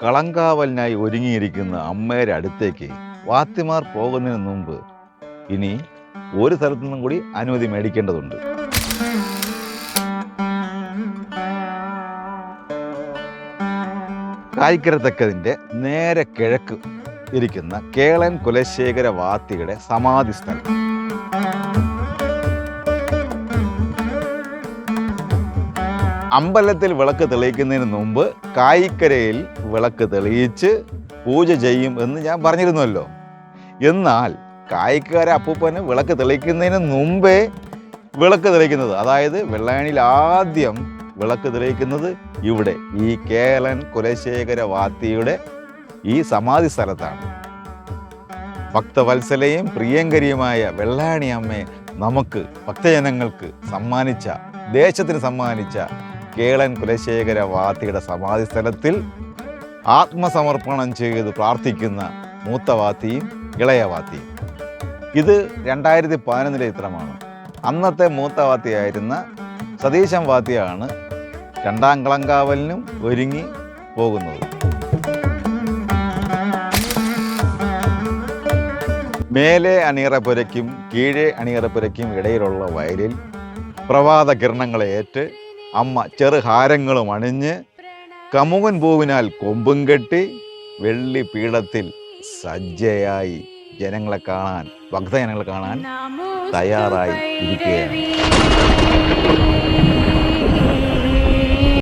കളങ്കാവലിനായി ഒരുങ്ങിയിരിക്കുന്ന അമ്മയുടെ അടുത്തേക്ക് വാത്തിമാർ പോകുന്നതിന് മുമ്പ് ഇനി ഒരു സ്ഥലത്തു നിന്നും കൂടി അനുമതി മേടിക്കേണ്ടതുണ്ട്. കായിക്കരത്തക്കതിൻ്റെ നേരെ കിഴക്ക് ഇരിക്കുന്ന കേളൻ കുലശേഖര വാത്തിയുടെ സമാധി സ്ഥലം. അമ്പലത്തിൽ വിളക്ക് തെളിയിക്കുന്നതിന് മുമ്പ് കായിക്കരയിൽ വിളക്ക് തെളിയിച്ച് പൂജ ചെയ്യും എന്ന് ഞാൻ പറഞ്ഞിരുന്നല്ലോ. എന്നാൽ കായിക്കര അപ്പൂപ്പന് വിളക്ക് തെളിയിക്കുന്നതിന് മുമ്പേ വിളക്ക് തെളിയിക്കുന്നത്, അതായത് വെള്ളായണിയിൽ ആദ്യം വിളക്ക് തെളിയിക്കുന്നത് ഇവിടെ ഈ കേളൻ കുലശേഖര വാത്തിയുടെ ഈ സമാധി സ്ഥലത്താണ്. ഭക്തവത്സലയും പ്രിയങ്കരിയുമായ വെള്ളായണി അമ്മയെ നമുക്ക് ഭക്തജനങ്ങൾക്ക് സമ്മാനിച്ച, ദേശത്തിന് സമ്മാനിച്ച കേളൻ കുലശേഖര വാത്തിയുടെ സമാധി സ്ഥലത്തിൽ ആത്മസമർപ്പണം ചെയ്ത് പ്രാർത്ഥിക്കുന്ന മൂത്ത വാത്തിയും ഇളയ വാത്തിയും. ഇത് 2011 ചിത്രമാണ്. അന്നത്തെ മൂത്ത വാത്തിയായിരുന്ന സതീശൻ വാത്തിയാണ് രണ്ടാം കളങ്കാവലിനും ഒരുങ്ങി പോകുന്നത്. മേലെ അണിയറപ്പുരയ്ക്കും കീഴേ അണിയറപ്പുരയ്ക്കും ഇടയിലുള്ള വയലിൽ പ്രഭാത കിരണങ്ങളെ ഏറ്റ് അമ്മ ചെറുഹാരങ്ങളും അണിഞ്ഞ് കമുകൻ പൂവിനാൽ കൊമ്പും കെട്ടി വെള്ളി പീഠത്തിൽ സജ്ജയായി ജനങ്ങളെ കാണാൻ, ഭക്തജനങ്ങളെ കാണാൻ തയ്യാറായി ഇരിക്കുകയാണ്.